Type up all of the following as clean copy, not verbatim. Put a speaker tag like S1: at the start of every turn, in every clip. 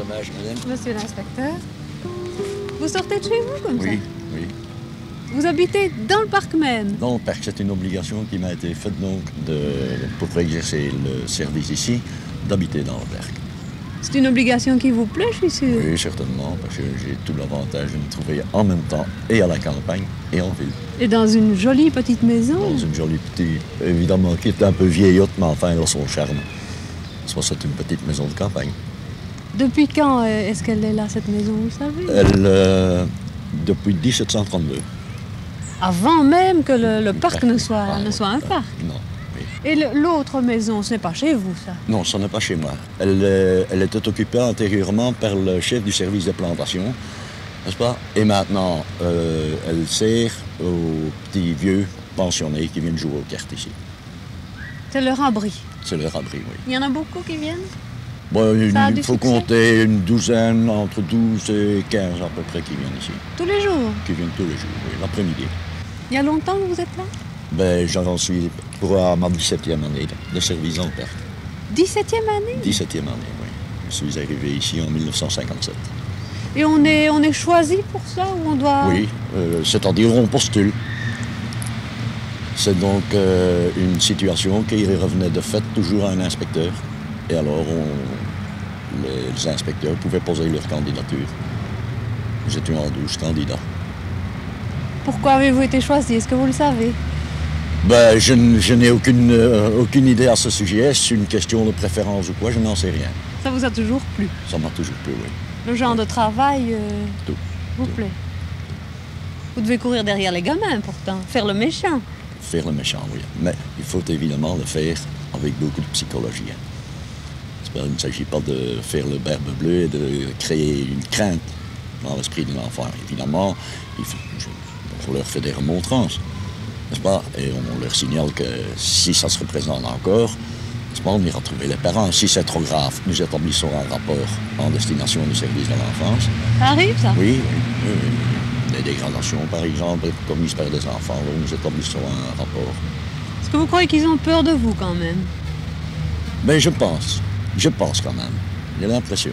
S1: dommage, madame.
S2: Monsieur l'inspecteur, vous sortez de chez vous comme ça?
S1: Oui, oui.
S2: Vous habitez dans le parc même?
S1: Dans le parc, c'est une obligation qui m'a été faite donc pour exercer le service ici, d'habiter dans le parc.
S2: C'est une obligation qui vous plaît, je suis sûre.
S1: Oui, certainement, parce que j'ai tout l'avantage de me trouver en même temps et à la campagne et en ville.
S2: Et dans une jolie petite maison?
S1: Dans une jolie petite, évidemment, qui est un peu vieillotte, mais enfin, elle a son charme. C'est une petite maison de campagne.
S2: Depuis quand est-ce qu'elle est là, cette maison, vous savez?
S1: Depuis 1732.
S2: Avant même que le parc ne soit un parc?
S1: Non. Oui.
S2: Et l'autre maison, ce n'est pas chez vous, ça?
S1: Non, ce n'est pas chez moi. Elle était occupée antérieurement par le chef du service des plantations, n'est-ce pas? Et maintenant, elle sert aux petits vieux pensionnés qui viennent jouer aux cartes ici.
S2: C'est leur abri?
S1: C'est leur abri, oui.
S2: Il y en a beaucoup qui viennent?
S1: Bon, il faut
S2: succès?
S1: compter une douzaine, entre 12 et 15 à peu près qui viennent ici.
S2: Tous les jours?
S1: Qui viennent tous les jours, oui, l'après-midi.
S2: Il y a longtemps que vous êtes là?
S1: Ben, j'en suis pour ma 17e année de service dans le parc.
S2: 17e année?
S1: 17e année, oui. Je suis arrivé ici en 1957.
S2: Et on est choisi pour ça ou on doit...
S1: Oui, c'est-à-dire on postule. C'est donc une situation qui revenait de fait toujours à un inspecteur. Et alors, les inspecteurs pouvaient poser leur candidature. Nous étions en 12 candidats.
S2: Pourquoi avez-vous été choisi? Est-ce que vous le savez?
S1: Ben, je n'ai aucune idée à ce sujet. C'est une question de préférence ou quoi, je n'en sais rien.
S2: Ça vous a toujours plu?
S1: Ça m'a toujours plu, oui.
S2: Le genre de travail
S1: Tout.
S2: vous plaît? Vous devez courir derrière les gamins pourtant, faire le méchant.
S1: Faire le méchant, oui. Mais il faut évidemment le faire avec beaucoup de psychologie. Il ne s'agit pas de faire le berbe bleu et de créer une crainte dans l'esprit de l'enfant. Évidemment, on leur fait des remontrances, n'est-ce pas? Et on leur signale que si ça se représente encore, n'est-ce pas, on ira trouver les parents. Si c'est trop grave, nous établissons un rapport en destination du service de l'enfance.
S2: Ça arrive, ça?
S1: Oui. Des dégradations, par exemple, commises par des enfants, nous établissons un rapport.
S2: Est-ce que vous croyez qu'ils ont peur de vous quand même?
S1: Ben, je pense quand même. J'ai l'impression.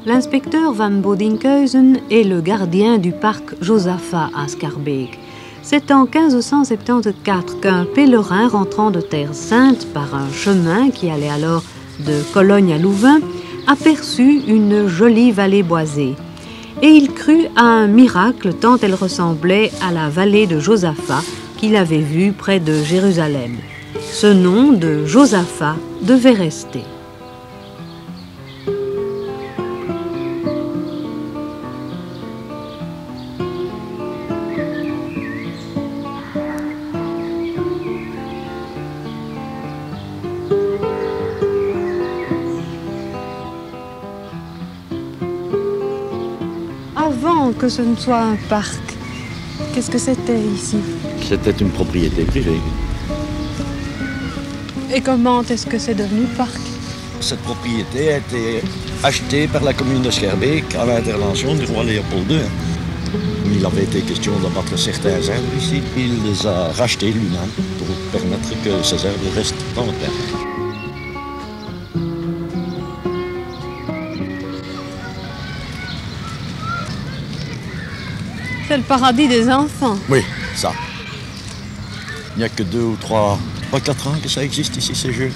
S2: L'inspecteur Van Bodinkhuizen est le gardien du parc Josaphat à Schaerbeek. C'est en 1574 qu'un pèlerin rentrant de Terre Sainte par un chemin qui allait alors de Cologne à Louvain aperçut une jolie vallée boisée. Et il crut à un miracle tant elle ressemblait à la vallée de Josaphat qu'il avait vue près de Jérusalem. Ce nom de Josaphat devait rester. Avant que ce ne soit un parc, qu'est-ce que c'était ici?
S1: C'était une propriété privée.
S2: Et comment est-ce que c'est devenu parc?
S1: Cette propriété a été achetée par la commune de Schaerbeek à l'intervention du roi Léopold II. Il avait été question d'abattre certains arbres ici. Il les a rachetés lui-même pour permettre que ces arbres restent dans le parc.
S2: C'est le paradis des enfants.
S1: Oui, ça. Il n'y a que 2 ou 3, 4 ans que ça existe ici, ces jeux.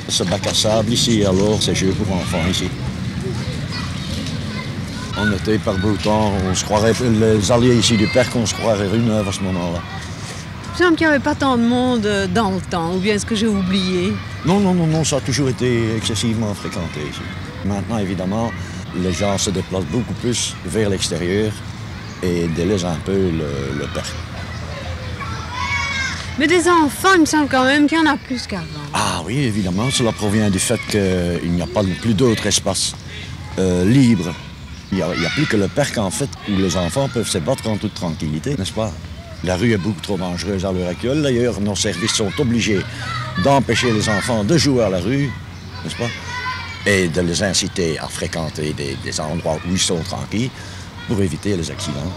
S1: Ce bac à sable ici, alors ces jeux pour enfants ici. En été, par beau temps, on se croirait, les alliés ici du parc, on se croirait rue Neuve à ce moment-là.
S2: Il me semble qu'il n'y avait pas tant de monde dans le temps, ou bien est-ce que j'ai oublié?
S1: Non, ça a toujours été excessivement fréquenté ici. Maintenant, évidemment, les gens se déplacent beaucoup plus vers l'extérieur et délaissent un peu le parc.
S2: Mais des enfants, il me semble quand même qu'il y en a plus qu'avant.
S1: Ah oui, évidemment, cela provient du fait qu'il n'y a pas plus d'autres espaces libres. Il n'y a plus que le parc, en fait, où les enfants peuvent se battre en toute tranquillité, n'est-ce pas? La rue est beaucoup trop dangereuse à l'heure actuelle. D'ailleurs, nos services sont obligés d'empêcher les enfants de jouer à la rue, n'est-ce pas? et de les inciter à fréquenter des endroits où ils sont tranquilles pour éviter les accidents.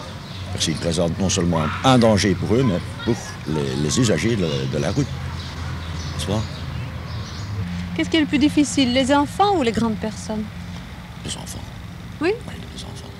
S1: Parce qu'ils présentent non seulement un danger pour eux, mais pour les usagers de la route. Tu vois?
S2: Qu'est-ce qui est le plus difficile, les enfants ou les grandes personnes?
S1: Les enfants.
S2: Oui?
S1: Oui, les enfants.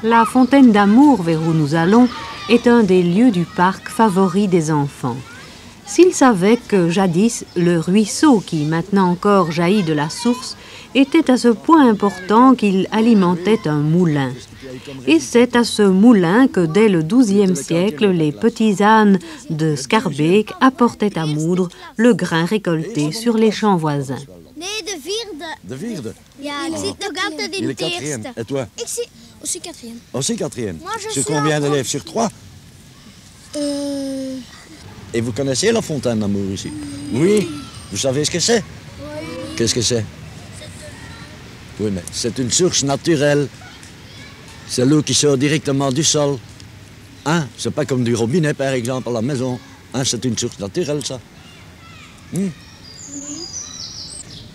S2: La fontaine d'amour vers où nous allons est un des lieux du parc favoris des enfants. S'ils savaient que jadis, le ruisseau qui maintenant encore jaillit de la source était à ce point important qu'il alimentait un moulin. Et c'est à ce moulin que dès le XIIe siècle, les petits ânes de Schaerbeek apportaient à moudre le grain récolté sur les champs voisins.
S3: Nee, de vierde.
S1: De vierde?
S3: Ja, ik zit nog altijd in
S1: Il est
S3: het
S1: quatrième.
S3: eerste.
S1: Et toi?
S3: Ik zit aussi quatrième.
S1: Aussi quatrième.
S3: Moi, je
S1: Sur
S3: suis
S1: combien
S3: en
S1: d'élèves? Sur 3? Et vous connaissez la fontaine d'amour ici? Oui. Vous savez ce que c'est? Oui. Qu'est-ce que c'est? Oui, mais c'est une source naturelle. C'est l'eau qui sort directement du sol. Hein? C'est pas comme du robinet, par exemple, à la maison. Hein? C'est une source naturelle, ça.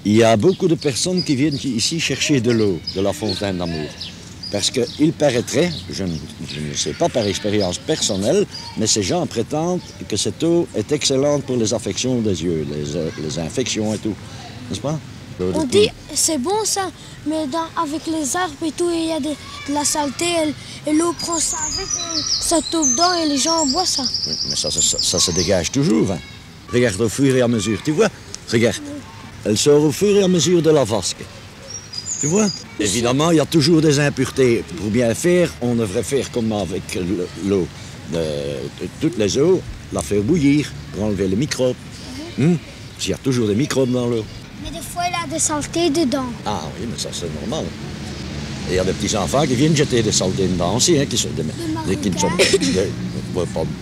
S1: Il y a beaucoup de personnes qui viennent ici chercher de l'eau, de la fontaine d'amour. Parce qu'il paraîtrait, je ne sais pas par expérience personnelle, mais ces gens prétendent que cette eau est excellente pour les affections des yeux, les infections et tout. N'est-ce pas?
S3: On dit c'est bon ça, mais avec les arbres et tout, il y a de la saleté et l'eau prend ça avec, ça tombe dedans et les gens boivent ça.
S1: Oui, mais ça se dégage toujours. Hein. Regarde au fur et à mesure, tu vois? Regarde, elle sort au fur et à mesure de la vasque. Tu vois? Évidemment, il y a toujours des impuretés. Pour bien faire, on devrait faire comme avec l'eau. Toutes les eaux, la faire bouillir pour enlever les microbes. Il y a toujours des microbes dans l'eau.
S3: Mais des fois, il y a des saletés dedans.
S1: Ah oui, mais ça c'est normal. Et il y a des petits enfants qui viennent jeter des saletés dedans aussi, hein, qui sont qui ne sont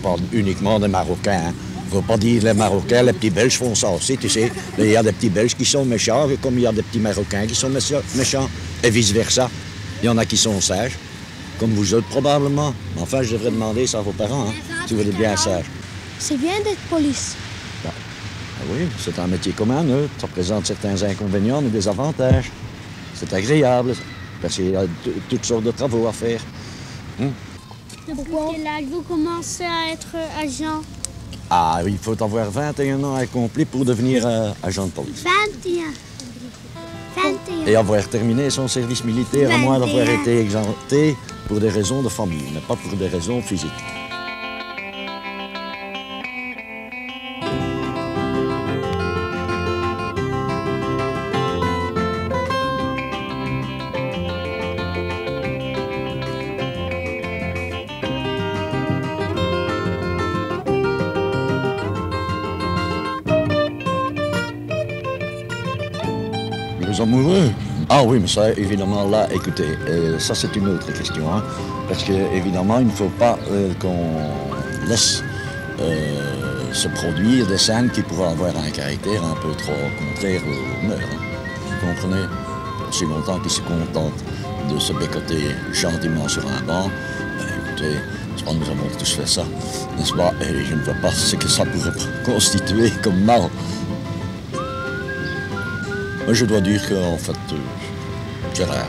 S1: pas uniquement des Marocains. Hein. Il ne faut pas dire les Marocains, les petits Belges font ça aussi, tu sais. Mais il y a des petits Belges qui sont méchants, comme il y a des petits Marocains qui sont méchants, et vice-versa. Il y en a qui sont sages, comme vous autres probablement. Mais enfin, je devrais demander ça à vos parents, hein, si vous êtes bien sages.
S3: C'est bien d'être police.
S1: Ah oui, c'est un métier commun, neutre. Ça présente certains inconvénients, mais des avantages. C'est agréable, parce qu'il y a toutes sortes de travaux à faire.
S3: Depuis quel âge vous commencez à être agent?
S1: Ah, il faut avoir 21 ans accomplis pour devenir agent de police.
S3: 21.
S1: Et avoir terminé son service militaire, à moins d'avoir
S3: 21.
S1: été exempté pour des raisons de famille, mais pas pour des raisons physiques. Les amoureux? Ah oui, mais ça, évidemment, là, écoutez, ça c'est une autre question, hein, parce que évidemment, il ne faut pas qu'on laisse se produire des scènes qui pourraient avoir un caractère un peu trop contraire aux mœurs. Hein. Vous comprenez? Aussi longtemps qu'ils se contentent de se bécoter gentiment sur un banc, écoutez, nous avons tous fait ça, n'est-ce pas? Et je ne vois pas ce que ça pourrait constituer comme mal. Moi, je dois dire qu'en fait, c'est rare.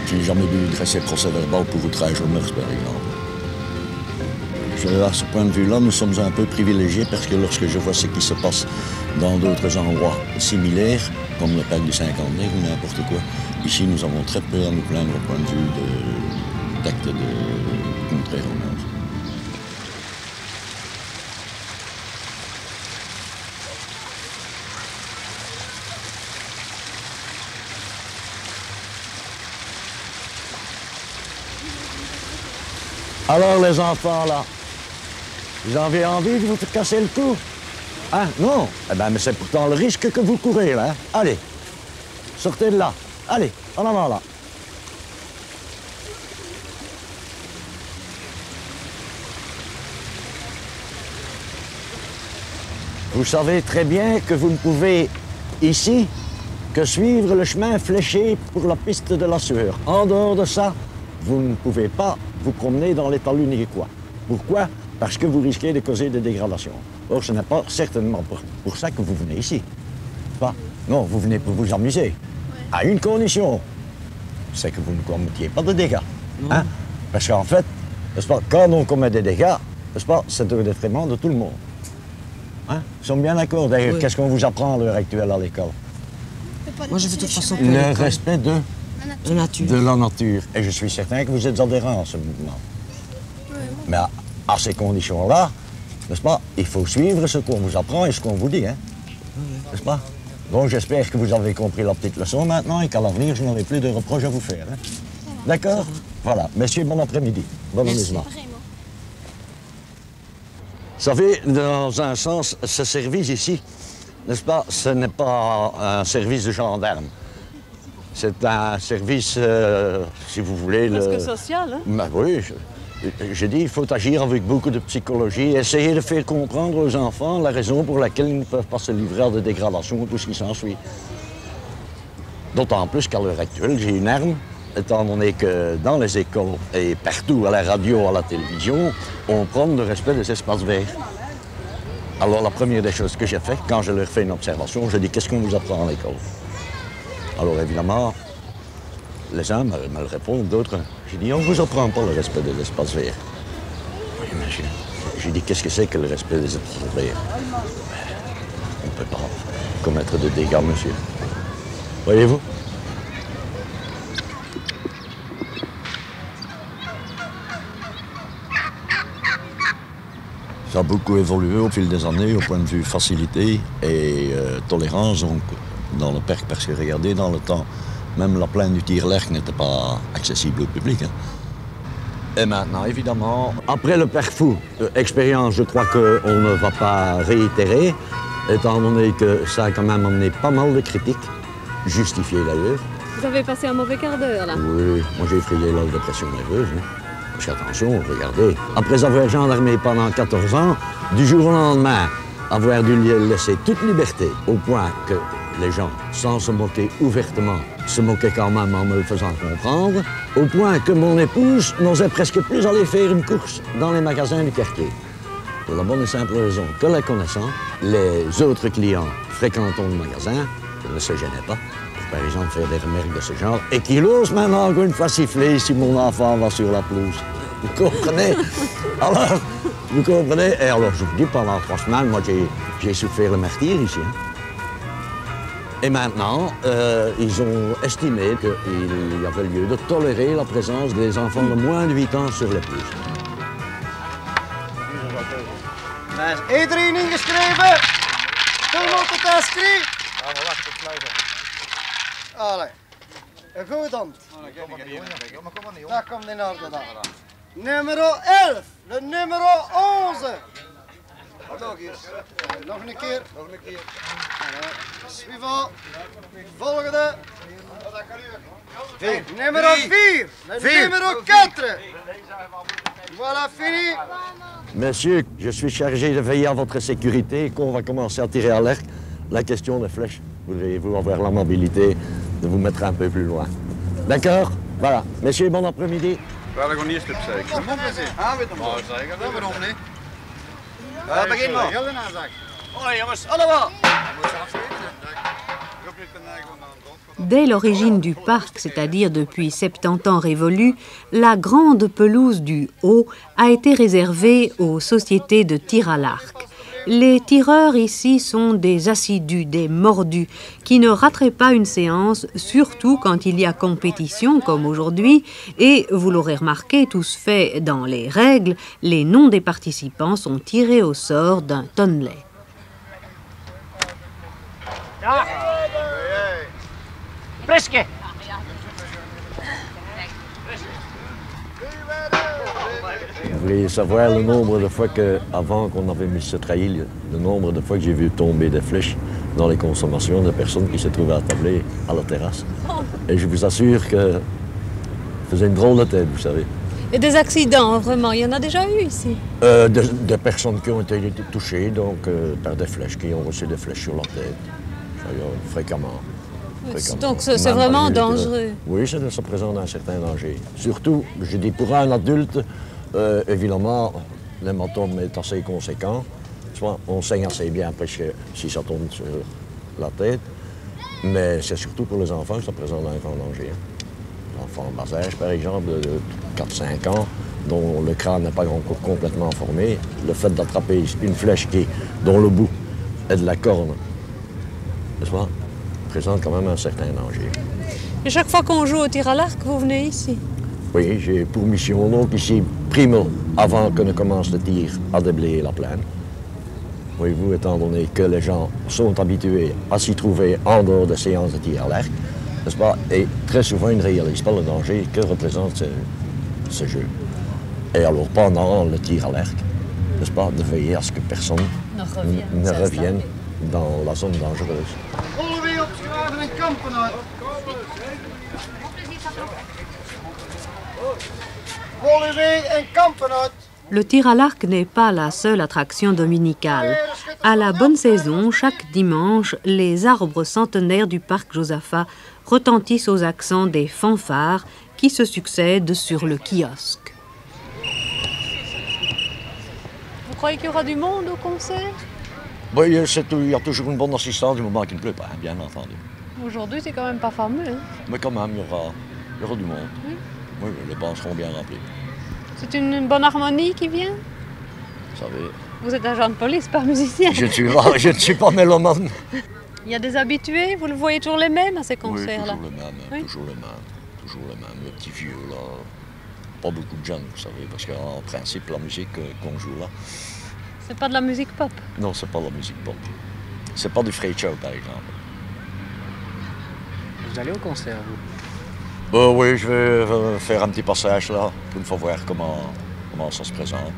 S1: Je n'ai jamais dû dresser procès-verbal pour outrage aux mœurs, par exemple. À ce point de vue-là, nous sommes un peu privilégiés parce que lorsque je vois ce qui se passe dans d'autres endroits similaires, comme le parc du Cinquantenaire ou n'importe quoi, ici, nous avons très peu à nous plaindre au point de vue d'actes contraires aux mœurs. Alors les enfants là, vous avez envie de vous casser le cou? Hein? Non? Eh bien, mais c'est pourtant le risque que vous courez là. Hein? Allez, sortez de là. Allez, en avant là. Vous savez très bien que vous ne pouvez, ici, que suivre le chemin fléché pour la piste de la Sueur. En dehors de ça, vous ne pouvez pas vous promener dans les talus niquois. Pourquoi? Parce que vous risquez de causer des dégradations. Or, ce n'est pas certainement pour ça que vous venez ici. Pas? Non, vous venez pour vous amuser. À une condition, c'est que vous ne commettiez pas de dégâts. Hein? Parce qu'en fait, n'est-ce pas, quand on commet des dégâts, n'est-ce pas, c'est au détriment de tout le monde. Hein? Ils sont bien d'accord. D'ailleurs, qu'est-ce qu'on vous apprend à l'heure actuelle à l'école?
S4: Moi, je fais de toute façon
S1: Le respect de
S4: la nature.
S1: De la nature. Et je suis certain que vous êtes adhérent à ce mouvement. Mais à ces conditions-là, n'est-ce pas, il faut suivre ce qu'on vous apprend et ce qu'on vous dit, hein? N'est-ce pas? Donc j'espère que vous avez compris la petite leçon maintenant et qu'à l'avenir, je n'aurai plus de reproches à vous faire. Hein? D'accord? Voilà. Messieurs, bon après-midi. Bon amusement. Vous savez, dans un sens, ce service ici, n'est-ce pas, ce n'est pas un service de gendarme. C'est un service, si vous voulez...
S2: Presque social, hein?
S1: Ben oui, j'ai dit, il faut agir avec beaucoup de psychologie, essayer de faire comprendre aux enfants la raison pour laquelle ils ne peuvent pas se livrer à des dégradations ou tout ce qui s'ensuit. D'autant plus qu'à l'heure actuelle, j'ai une arme, étant donné que dans les écoles et partout, à la radio, à la télévision, on prône le respect des espaces verts. Alors la première des choses que j'ai fait, quand je leur fais une observation, je dis, qu'est-ce qu'on vous apprend à l'école? Alors évidemment, les uns me le répondent, d'autres, j'ai dit, on ne vous apprend pas le respect des espaces verts. Oui, mais j'ai dit, qu'est-ce que c'est que le respect des espaces verts? On ne peut pas commettre de dégâts, monsieur. Voyez-vous? Ça a beaucoup évolué au fil des années au point de vue facilité et tolérance donc, dans le parc, parce que regardez, dans le temps, même la plaine du Tierlerk n'était pas accessible au public. Hein. Et maintenant, évidemment, après le parc fou, expérience, je crois qu'on ne va pas réitérer, étant donné que ça a quand même amené pas mal de critiques, justifiées d'ailleurs.
S2: Vous avez passé un mauvais quart d'heure, là?
S1: Oui, moi j'ai effrayé la dépression nerveuse. Hein. Parce qu'attention, regardez, après avoir gendarmé pendant 14 ans, du jour au lendemain, avoir dû laisser toute liberté, au point que les gens, sans se moquer ouvertement, se moquaient quand même en me le faisant comprendre, au point que mon épouse n'osait presque plus aller faire une course dans les magasins du quartier. Pour la bonne et simple raison que la connaissant, les autres clients fréquentant le magasin ne se gênaient pas. Par exemple, faire des remarques de ce genre, et qu'il ose maintenant encore une fois siffler si mon enfant va sur la pelouse. Vous comprenez? Alors, vous comprenez? Et alors, je vous dis, pendant 3 semaines, moi, j'ai souffert le martyre ici. Hein. Et maintenant, ils ont estimé qu'il y avait lieu de tolérer la présence des enfants de moins de 8 ans sur les pelouses.
S5: Iedereen ingeschreven? Toen moet het inscrit?
S6: Ja, maar wacht, ik sluiten.
S5: Allee, een goed hand.
S6: Kom maar niet, jongen.
S5: Dat komt in orde dan. Nummer 11, de nummer 11. Nog eens. Nog een keer.
S6: Nog een keer.
S5: Suivant. Volgende. Nummer 4, de nummer 4. Voilà, fini.
S1: Messieurs, je suis chargé de veiller à votre sécurité et qu'on va commencer à tirer à l'arc. La question des flèches, voudriez-vous avoir l'amabilité de vous mettre un peu plus loin? D'accord? Voilà. Messieurs, bon après-midi.
S6: Wel, ik ga niet stip zeker.
S5: Mon plezier. Ah, weet je
S6: Maar zeker.
S5: Dat waarom niet?
S6: Ja, begin maar.
S5: Heel de nazak.
S6: Hoi jongens.
S5: Allemaal.
S2: Dès l'origine du parc, c'est-à-dire depuis 70 ans révolus, la grande pelouse du Haut a été réservée aux sociétés de tir à l'arc. Les tireurs ici sont des assidus, des mordus, qui ne rateraient pas une séance, surtout quand il y a compétition comme aujourd'hui, et, vous l'aurez remarqué, tout se fait dans les règles, les noms des participants sont tirés au sort d'un tonnelet.
S5: Presque.
S1: Vous voulez savoir le nombre de fois avant qu'on avait mis ce trail, le nombre de fois que j'ai vu tomber des flèches dans les consommations de personnes qui se trouvaient attablées à la terrasse. Et je vous assure que ça faisait une drôle de tête, vous savez.
S2: Et des accidents, vraiment, il y en a déjà eu ici?
S7: Des personnes qui ont été touchées donc, par des flèches, qui ont reçu des flèches sur leur tête, fréquemment.
S2: Donc c'est
S7: Même
S2: vraiment
S7: adulte,
S2: dangereux.
S7: Oui, ça présente un certain danger. Surtout, je dis pour un adulte, évidemment, l'hématome est assez conséquent. Soit on saigne assez bien après si ça tombe sur la tête, mais c'est surtout pour les enfants que ça présente un grand danger. L'enfant en bas âge, par exemple, de 4-5 ans, dont le crâne n'est pas encore complètement formé, le fait d'attraper une flèche dont le bout est de la corne, n'est-ce pas, présente quand même un certain danger.
S2: Et chaque fois qu'on joue au tir à l'arc, vous venez ici?
S7: Oui, j'ai pour mission donc ici, primo, avant que ne commence le tir, à déblayer la plaine. Voyez-vous, étant donné que les gens sont habitués à s'y trouver en dehors des séances de tir à l'arc, n'est-ce pas? Et très souvent, ils ne réalisent pas le danger que représente ce jeu. Et alors, pendant le tir à l'arc, n'est-ce pas, de veiller à ce que personne ne revienne dans la zone dangereuse.
S5: Volleybee opgeschreven en kampen uit. Volleybee en kampen uit.
S2: Le tir à l'arc n'est pas la seule attraction dominicale. À la bonne saison, chaque dimanche, les arbres centenaires du parc Josaphat retentissent aux accents des fanfares qui se succèdent sur le kiosque. Vous croyez qu'il y aura du monde au concert?
S1: Oui, il y a toujours une bonne assistance du moment qu'il ne pleut pas, bien entendu.
S2: Aujourd'hui, c'est quand même pas fameux. Hein?
S1: Mais quand même, il y aura du monde.
S2: Oui.
S1: Oui, les bancs seront bien remplis.
S2: C'est une bonne harmonie qui vient?
S1: Vous savez,
S2: Vous êtes agent de police, pas musicien.
S1: je ne suis pas mélomane.
S2: Il y a des habitués, vous le voyez toujours les mêmes à ces
S1: Oui,
S2: concerts-là?
S1: toujours le même,
S2: Oui.
S1: toujours le même, toujours le même. Le petit vieux, là, pas beaucoup de jeunes, vous savez, parce qu'en principe, la musique qu'on joue là,
S2: C'est pas de la musique pop.
S1: non, c'est pas la musique pop. C'est pas du Freight Show, par exemple.
S8: Vous allez au concert, vous?
S1: Oui, je vais faire un petit passage là, pour une fois voir comment ça se présente.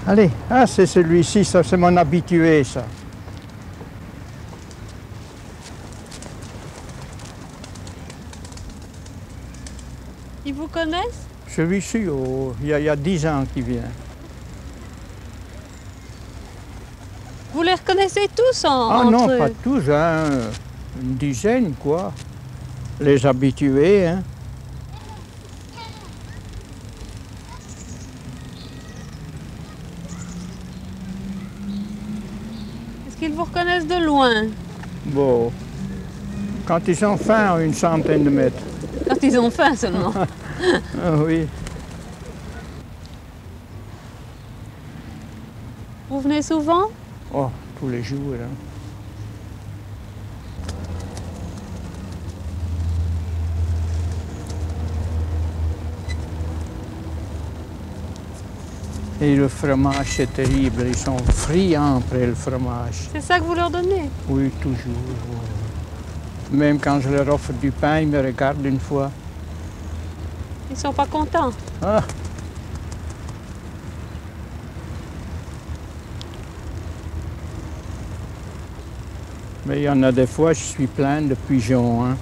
S5: Allez, ah, c'est celui-ci, ça c'est mon habitué, ça.
S2: Ils vous connaissent?
S5: Celui-ci, oh, il y a 10 ans qu'il vient.
S2: Vous les reconnaissez tous
S5: Ah
S2: entre
S5: non,
S2: eux?
S5: pas tous, hein. Une dizaine, quoi. Les habitués, hein.
S2: Est-ce qu'ils vous reconnaissent de loin?
S5: Bon, quand ils sont fins, à une centaine de mètres.
S2: Quand ils ont faim seulement.
S5: Ah oui.
S2: Vous venez souvent?
S5: Oh, tous les jours, hein. Et le fromage, c'est terrible. Ils sont friands après le fromage.
S2: C'est ça que vous leur donnez?
S5: Oui, toujours. Même quand je leur offre du pain, ils me regardent une fois.
S2: Ils sont pas contents.
S5: Ah. Mais il y en a des fois, je suis plein de pigeons, hein.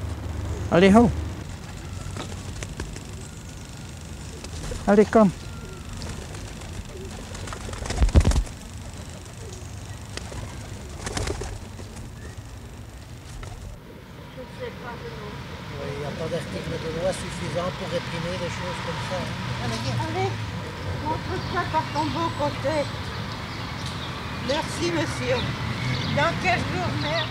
S5: Allez, haut. Allez, comme.
S8: Il n'y a pas d'article de loi suffisant pour réprimer des choses comme ça.
S9: Allez, montre-toi par ton beau côté. Merci, monsieur. Dans quelle journée?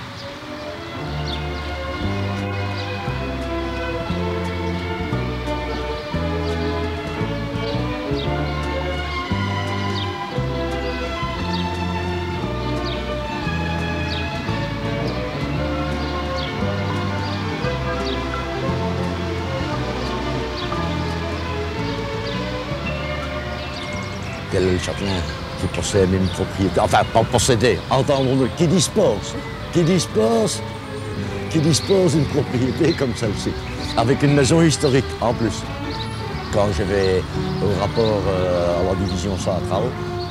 S7: Quel est le châtelain qui possède une propriété, enfin pas posséder, entendons-nous, qui dispose d'une propriété comme celle-ci, avec une maison historique en plus. Quand je vais au rapport à la division centrale,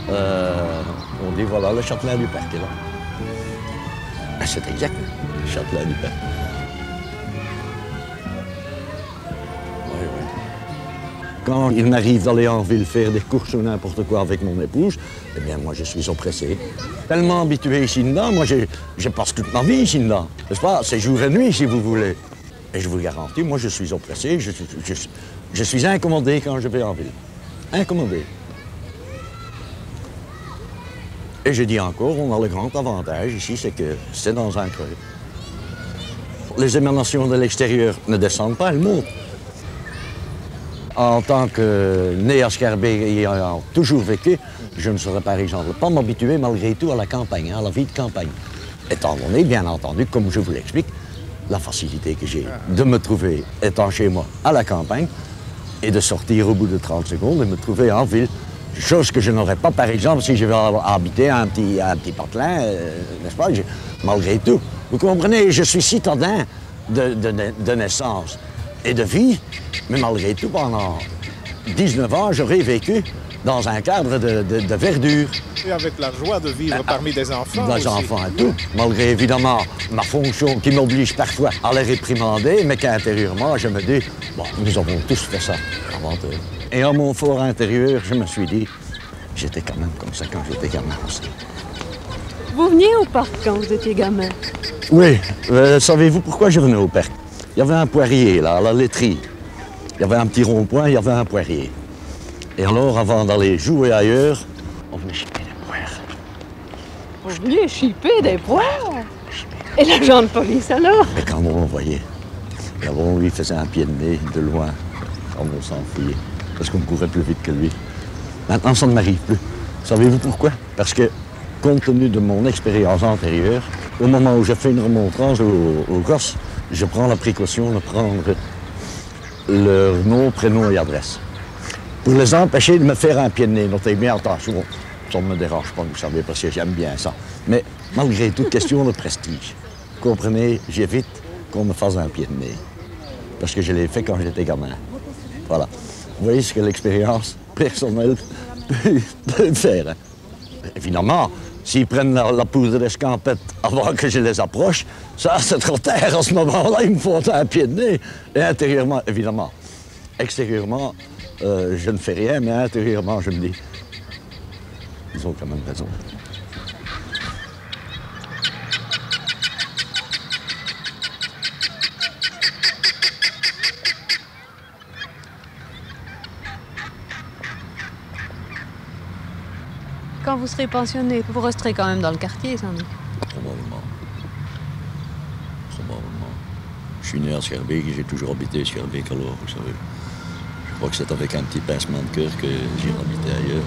S7: on dit voilà le châtelain du Perque est là. Ah, c'est exact, le châtelain du Perque. Oui, oui. Quand il m'arrive d'aller en ville faire des courses ou n'importe quoi avec mon épouse, eh bien moi je suis oppressé. Tellement habitué ici-dedans, moi je passe toute ma vie ici-dedans. N'est-ce pas? C'est jour et nuit si vous voulez. Et je vous garantis, moi je suis oppressé, je suis incommodé quand je vais en ville. Incommodé. Et je dis encore, on a le grand avantage ici, c'est que c'est dans un creux. Les émanations de l'extérieur ne descendent pas, elles montent. En tant que né à Scarbeck et ayant toujours vécu, je ne saurais par exemple pas m'habituer malgré tout à la campagne, à la vie de campagne. Étant donné, bien entendu, comme je vous l'explique, la facilité que j'ai de me trouver étant chez moi à la campagne et de sortir au bout de 30 secondes et me trouver en ville. Chose que je n'aurais pas, par exemple, si je vais habiter un petit patelin, n'est-ce pas? Malgré tout. Vous comprenez, je suis citadin de naissance et de vie, mais malgré tout, pendant 19 ans, j'aurais vécu dans un cadre de verdure.
S10: Et avec la joie de vivre parmi des enfants
S7: Des
S10: aussi.
S7: enfants et tout, malgré évidemment ma fonction qui m'oblige parfois à les réprimander, mais qu'intérieurement, je me dis, bon, nous avons tous fait ça avant eux. Et à mon fort intérieur, je me suis dit, j'étais quand même comme ça quand j'étais gamin aussi.
S2: Vous veniez au parc quand vous étiez gamin?
S7: Oui, savez-vous pourquoi je venais au parc? Il y avait un poirier, là, à la laiterie. Il y avait un petit rond-point, il y avait un poirier. Et alors, avant d'aller jouer ailleurs, on venait chipper des poires.
S2: Vous veniez chipper des poires? Et l'agent de police alors?
S7: Mais quand on voyait, d'abord on lui faisait un pied de nez de loin, quand on s'enfuyait, parce qu'on courait plus vite que lui. Maintenant, ça ne m'arrive plus. Savez-vous pourquoi? Parce que, compte tenu de mon expérience antérieure, au moment où je fais une remontrance aux gosses, je prends la précaution de prendre leur nom, prénom et adresse. Pour les empêcher de me faire un pied de nez, notez bien attention, ça ne me dérange pas, vous savez, parce que j'aime bien ça. Mais malgré tout, question de prestige. Comprenez, j'évite qu'on me fasse un pied de nez. Parce que je l'ai fait quand j'étais gamin. Voilà. Vous voyez ce que l'expérience personnelle peut faire. Hein? évidemment, s'ils prennent la poudre d'escampette avant que je les approche, ça, c'est trop tard. À ce moment-là, ils me font un pied de nez. Et intérieurement, évidemment. Extérieurement, je ne fais rien, mais intérieurement, je me dis, ils ont quand même raison.
S2: Quand vous serez pensionné, vous resterez quand même dans le quartier, sans doute.
S1: Probablement. Probablement. Je suis né à Schaerbeek et j'ai toujours habité à Schaerbeek alors, vous savez. Je crois que c'est avec un petit pincement de cœur que j'ai habité ailleurs.